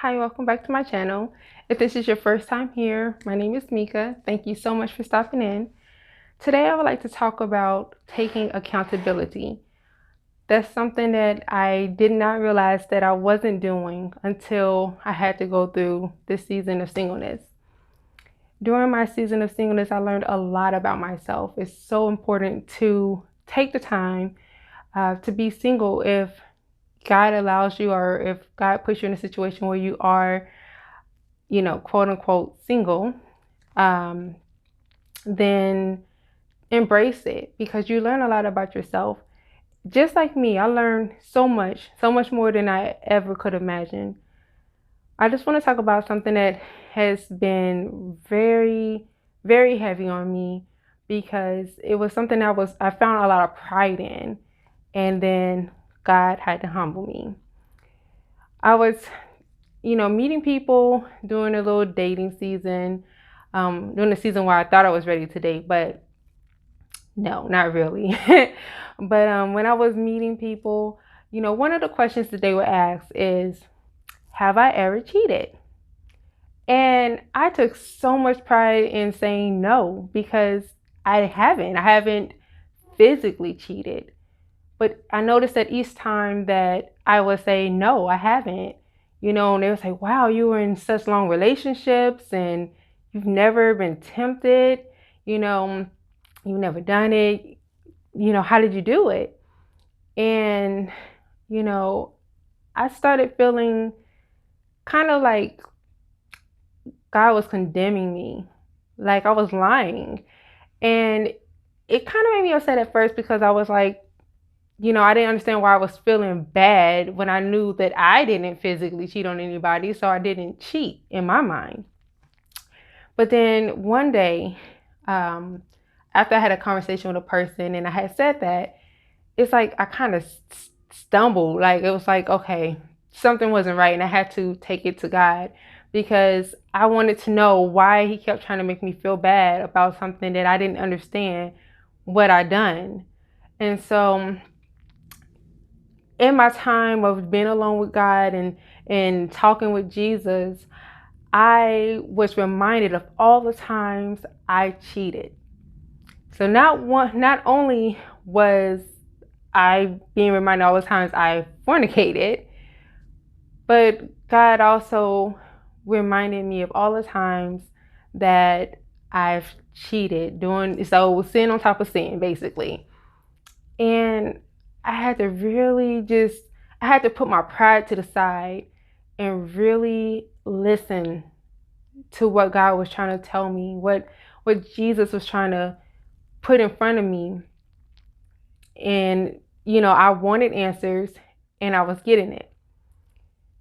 Hi, welcome back to my channel. If this is your first time here, my name is Mika. Thank you so much for stopping in. Today I would like to talk about taking accountability. That's something that I did not realize that I wasn't doing until I had to go through this season of singleness. During my season of singleness, I learned a lot about myself. It's so important to take the time to be single if God allows you, or if God puts you in a situation where you are, quote unquote single, um, then embrace it because you learn a lot about yourself. Just like me, I learned so much more than I ever could imagine. I just want to talk about something that has been very, very heavy on me because it was something I found a lot of pride in, and then God had to humble me. I was meeting people during a little dating season, during the season where I thought I was ready to date, but no, not really. But when I was meeting people, one of the questions that they would ask is, have I ever cheated? And I took so much pride in saying no because I haven't. I haven't physically cheated. But I noticed that each time that I would say, no, I haven't, and they would say, wow, you were in such long relationships and you've never been tempted, you know, you've never done it, how did you do it? And, you know, I started feeling kind of like God was condemning me, like I was lying. And it kind of made me upset at first because I was like, I didn't understand why I was feeling bad when I knew that I didn't physically cheat on anybody, so I didn't cheat in my mind. But then one day, um, after I had a conversation with a person and I had said that, it's like I kind of stumbled. Like it was like, okay, something wasn't right, and I had to take it to God because I wanted to know why He kept trying to make me feel bad about something that I didn't understand what I done. And so in my time of being alone with God and talking with Jesus, I was reminded of all the times I cheated. So not only was I being reminded all the times I fornicated, but God also reminded me of all the times that I've cheated, doing so sin on top of sin, basically. And I had to really I had to put my pride to the side and really listen to what God was trying to tell me, what Jesus was trying to put in front of me. And, I wanted answers and I was getting it.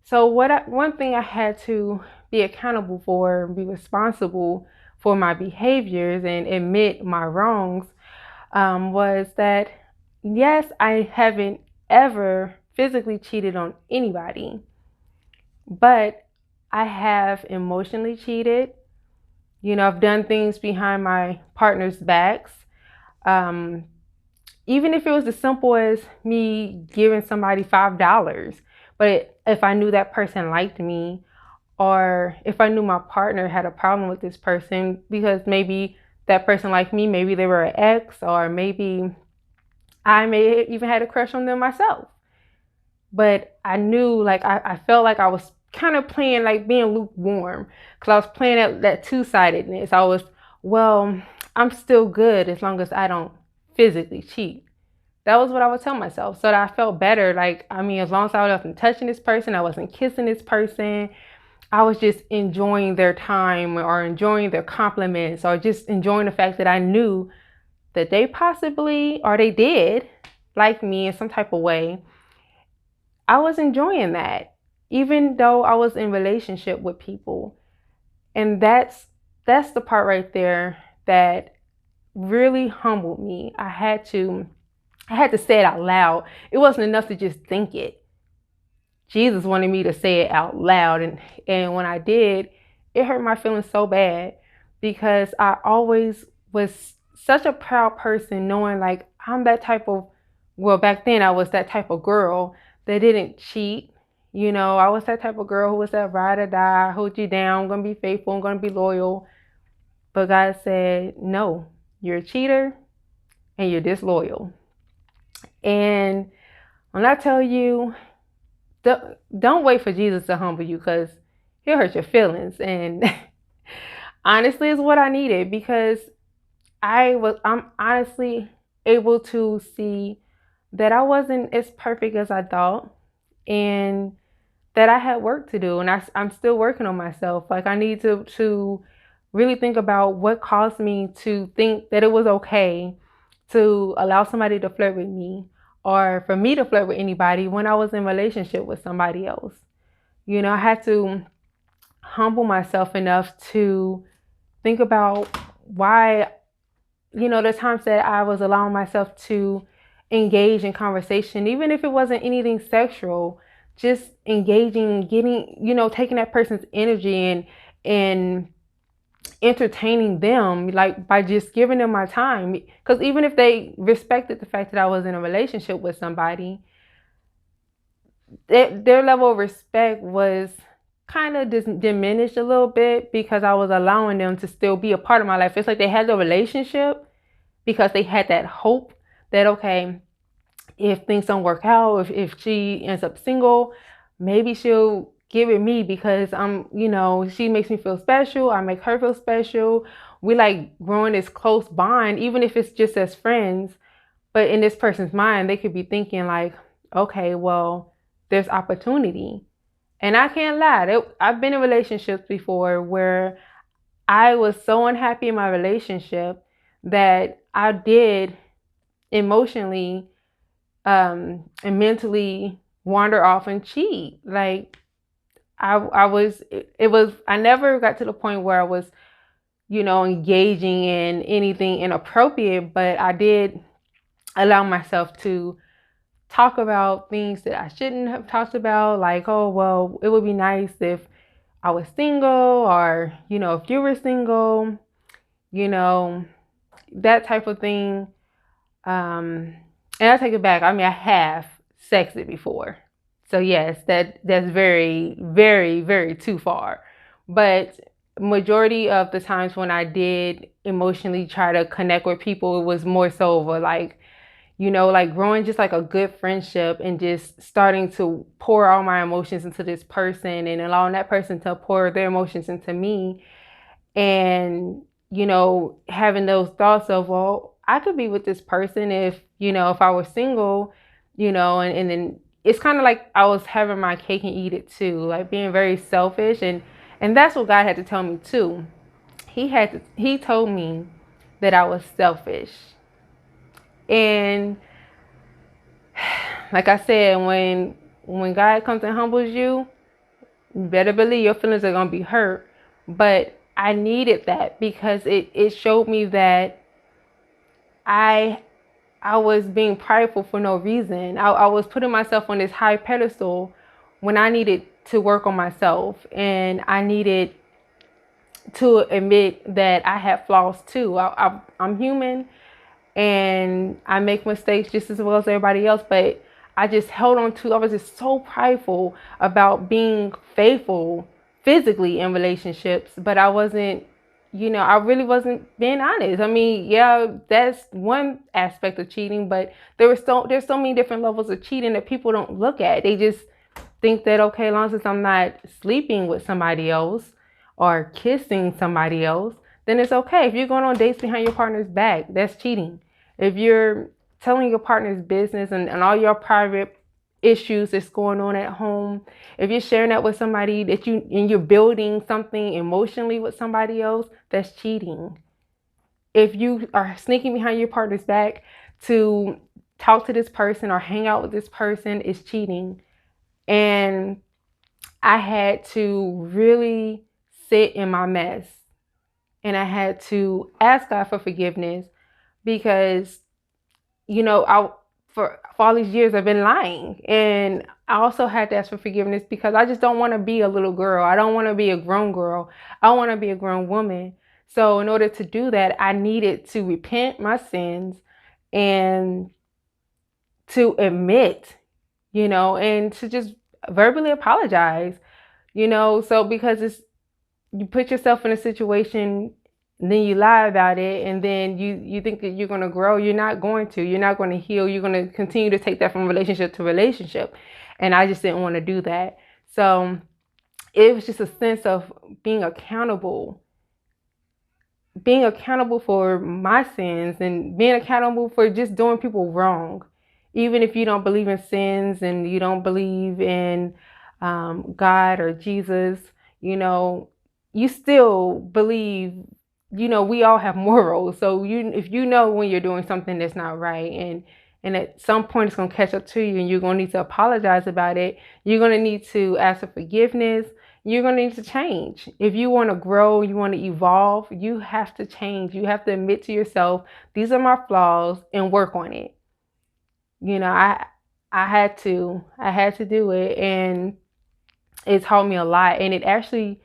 So one thing I had to be accountable for, be responsible for my behaviors and admit my wrongs, was that yes, I haven't ever physically cheated on anybody, but I have emotionally cheated. I've done things behind my partner's backs. Um, Even if it was as simple as me giving somebody $5, but if I knew that person liked me, or if I knew my partner had a problem with this person because maybe that person liked me, maybe they were an ex, or maybe I may have even had a crush on them myself. But I knew, like, I felt like I was kind of playing, like being lukewarm, because I was playing that two-sidedness. I was, well, I'm still good as long as I don't physically cheat. That was what I would tell myself, so that I felt better. Like, I mean, as long as I wasn't touching this person, I wasn't kissing this person, I was just enjoying their time or enjoying their compliments or just enjoying the fact that I knew that they possibly, or they did like me in some type of way. I was enjoying that, even though I was in relationship with people. And that's the part right there that really humbled me. I had to say it out loud. It wasn't enough to just think it. Jesus wanted me to say it out loud, and when I did, it hurt my feelings so bad because I always was such a proud person, knowing like I'm that type of, well, back then I was that type of girl that didn't cheat. I was that type of girl who was that ride or die, hold you down, I'm gonna be faithful, I'm gonna be loyal. But God said, no, you're a cheater and you're disloyal. And when I tell you, don't wait for Jesus to humble you, because he'll hurt your feelings. And honestly, it's what I needed, because I'm honestly able to see that I wasn't as perfect as I thought, and that I had work to do, and I'm still working on myself. Like, I need to really think about what caused me to think that it was okay to allow somebody to flirt with me, or for me to flirt with anybody when I was in a relationship with somebody else. I had to humble myself enough to think about why, the times that I was allowing myself to engage in conversation, even if it wasn't anything sexual, just engaging, getting, taking that person's energy and entertaining them, like by just giving them my time. Because even if they respected the fact that I was in a relationship with somebody, their level of respect was kind of diminished a little bit, because I was allowing them to still be a part of my life. It's like they had the relationship because they had that hope that, okay, if things don't work out, if she ends up single, maybe she'll give it me, because she makes me feel special, I make her feel special. We like growing this close bond, even if it's just as friends. But in this person's mind, they could be thinking like, okay, well, there's opportunity. And I can't lie, I've been in relationships before where I was so unhappy in my relationship that I did emotionally and mentally wander off and cheat. Like, I was, it was, I never got to the point where I was, engaging in anything inappropriate, but I did allow myself to talk about things that I shouldn't have talked about. Like, oh, well, it would be nice if I was single, or, if you were single, you know, that type of thing. And I take it back. I mean, I have sexed it before. So yes, that's very, very, very too far. But majority of the times when I did emotionally try to connect with people, it was more so of a like, like growing just like a good friendship, and just starting to pour all my emotions into this person, and allowing that person to pour their emotions into me. And, having those thoughts of, well, I could be with this person if I was single, and then it's kind of like I was having my cake and eat it too, like being very selfish. And that's what God had to tell me too. He told me that I was selfish. And like I said, when God comes and humbles you, you better believe your feelings are gonna be hurt. But I needed that, because it showed me that I I was being prideful for no reason. I was putting myself on this high pedestal when I needed to work on myself, and I needed to admit that I had flaws too. I'm human, and I make mistakes just as well as everybody else, but I just held on to, I was just so prideful about being faithful physically in relationships, but I wasn't, I really wasn't being honest. I mean, yeah, that's one aspect of cheating, but there's so many different levels of cheating that people don't look at. They just think that, okay, as long as I'm not sleeping with somebody else or kissing somebody else, then it's okay. If you're going on dates behind your partner's back, that's cheating. If you're telling your partner's business and all your private issues that's going on at home, if you're sharing that with somebody and you're building something emotionally with somebody else, that's cheating. If you are sneaking behind your partner's back to talk to this person or hang out with this person, it's cheating. And I had to really sit in my mess, and I had to ask God for forgiveness, because I for all these years I've been lying, and I also had to ask for forgiveness because I just don't want to be a little girl. I don't want to be a grown girl. I want to be a grown woman. So in order to do that, I needed to repent my sins and to admit, and to just verbally apologize, so because you put yourself in a situation, then you lie about it, and then you think that you're going to grow. You're not going to heal. You're going to continue to take that from relationship to relationship. And I just didn't want to do that. So it was just a sense of being accountable for my sins, and being accountable for just doing people wrong. Even if you don't believe in sins and you don't believe in God or Jesus, you still believe, we all have morals. So if you know when you're doing something that's not right, and at some point it's going to catch up to you, and you're going to need to apologize about it. You're going to need to ask for forgiveness. You're going to need to change. If you want to grow, you want to evolve, you have to change. You have to admit to yourself, these are my flaws, and work on it. I had to do it, and it taught me a lot. And it actually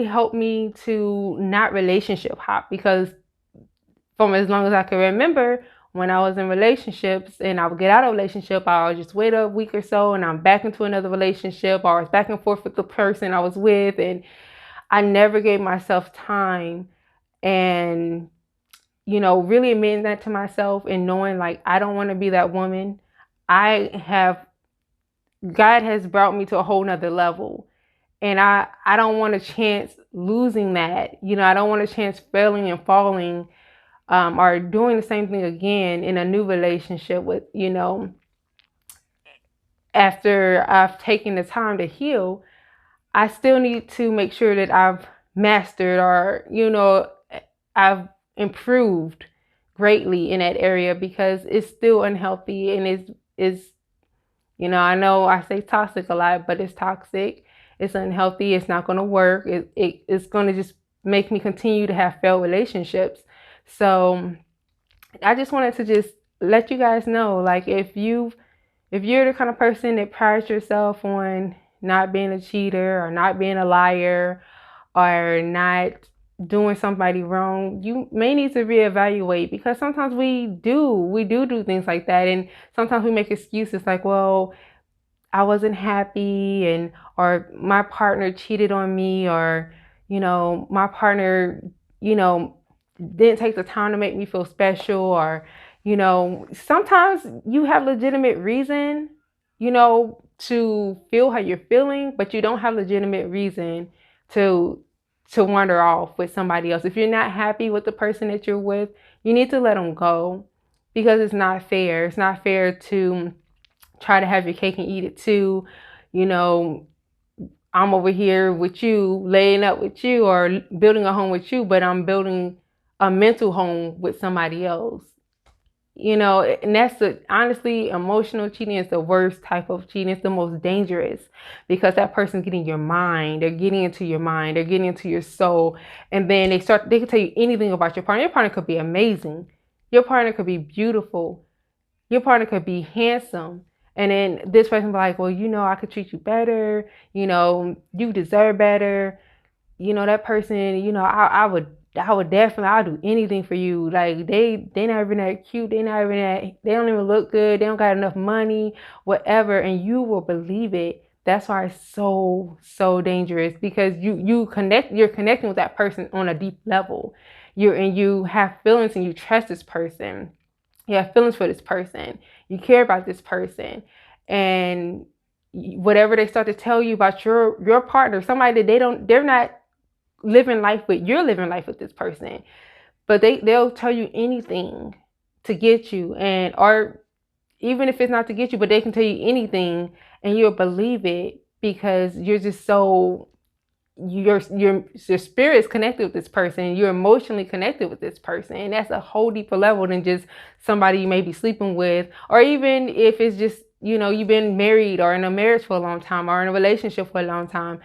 helped me to not relationship hop, because from as long as I can remember, when I was in relationships and I would get out of a relationship, I would just wait a week or so and I'm back into another relationship, or I was back and forth with the person I was with, and I never gave myself time and really admitting that to myself and knowing like I don't want to be that woman. God has brought me to a whole nother level. And I don't want a chance losing that. I don't want a chance failing and falling, or doing the same thing again in a new relationship with, after I've taken the time to heal. I still need to make sure that I've mastered, or, I've improved greatly in that area, because it's still unhealthy, and I know I say toxic a lot, but it's toxic. It's unhealthy. It's not going to work. It's going to just make me continue to have failed relationships. So I just wanted to just let you guys know, like, if you're the kind of person that prides yourself on not being a cheater or not being a liar or not doing somebody wrong, you may need to reevaluate, because sometimes we do things like that, and sometimes we make excuses like, well, I wasn't happy, and or my partner cheated on me, or my partner, you know, didn't take the time to make me feel special, or sometimes you have legitimate reason, to feel how you're feeling, but you don't have legitimate reason to wander off with somebody else. If you're not happy with the person that you're with, you need to let them go, because it's not fair. It's not fair to try to have your cake and eat it too. You know, I'm over here with you, laying up with you, or building a home with you, but I'm building a mental home with somebody else. And honestly, emotional cheating is the worst type of cheating. It's the most dangerous, because that person's getting your mind. They're getting into your mind. They're getting into your soul. And then they can tell you anything about your partner. Your partner could be amazing. Your partner could be beautiful. Your partner could be handsome. And then this person be like, well, I could treat you better. You deserve better. That person, I would definitely, I'll do anything for you. Like, they not even that cute. They don't even look good. They don't got enough money, whatever. And you will believe it. That's why it's so, so dangerous, because you're connecting with that person on a deep level. You have feelings, and you trust this person. You have feelings for this person. You care about this person. And whatever they start to tell you about your partner, somebody that they're not living life with, you're living life with this person, but they'll tell you anything to get you, or even if it's not to get you, but they can tell you anything and you'll believe it, because you're just so, your spirit is connected with this person. You're emotionally connected with this person, and that's a whole deeper level than just somebody you may be sleeping with, or even if it's just you've been married or in a marriage for a long time, or in a relationship for a long time.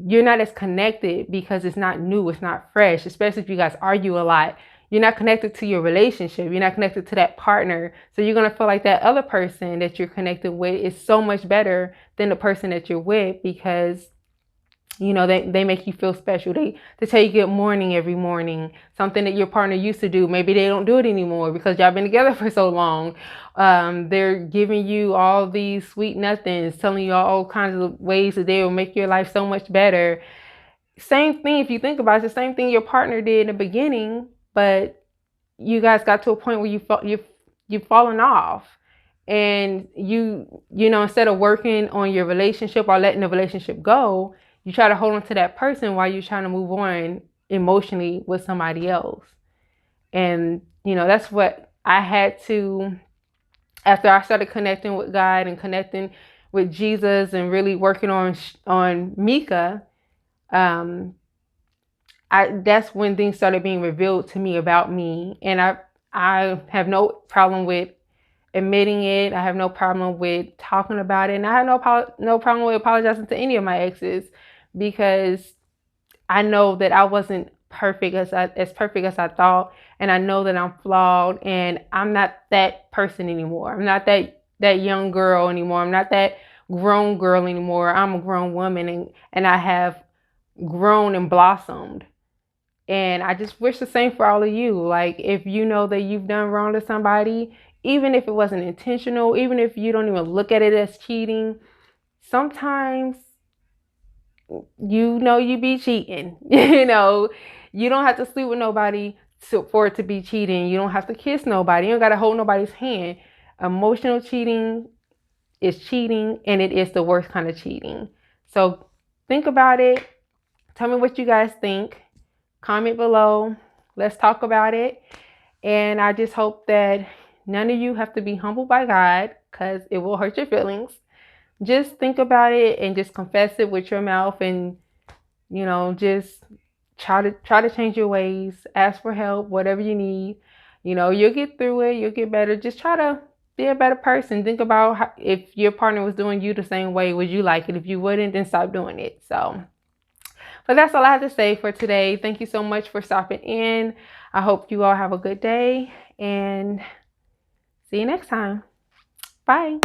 You're not as connected, because it's not new, it's not fresh, especially if you guys argue a lot. You're not connected to your relationship. You're not connected to that partner. So you're going to feel like that other person that you're connected with is so much better than the person that you're with, because You know, they make you feel special. They tell you good morning every morning, something that your partner used to do. Maybe they don't do it anymore because y'all been together for so long. They're giving you all these sweet nothings, telling you all kinds of ways that they will make your life so much better. Same thing, if you think about it, the same thing your partner did in the beginning, but you guys got to a point where you've fallen off, and you know, instead of working on your relationship or letting the relationship go, you try to hold on to that person while you're trying to move on emotionally with somebody else. And you know, that's what I had to, after I started connecting with God and connecting with Jesus and really working on Mika. um that's when things started being revealed to me about me. And I have no problem with admitting it. I have no problem with talking about it. And I have no problem with apologizing to any of my exes, because I know that I wasn't as perfect as I thought. And I know that I'm flawed, and I'm not that person anymore. I'm not that young girl anymore. I'm not that grown girl anymore. I'm a grown woman, and I have grown and blossomed. And I just wish the same for all of you. Like, if you know that you've done wrong to somebody, even if it wasn't intentional, even if you don't even look at it as cheating, sometimes you know you be cheating. You know, you don't have to sleep with nobody for it to be cheating. You don't have to kiss nobody. You don't got to hold nobody's hand. Emotional cheating is cheating, and it is the worst kind of cheating. So think about it. Tell me what you guys think. Comment below. Let's talk about it. And I just hope that none of you have to be humbled by God, because it will hurt your feelings. Just think about it and just confess it with your mouth, and you know, just try to change your ways. Ask for help, whatever you need. You know, you'll get through it. You'll get better. Just try to be a better person. Think about how, if your partner was doing you the same way, would you like it? If you wouldn't, then stop doing it. So, but that's all I have to say for today. Thank you so much for stopping in. I hope you all have a good day, and see you next time. Bye.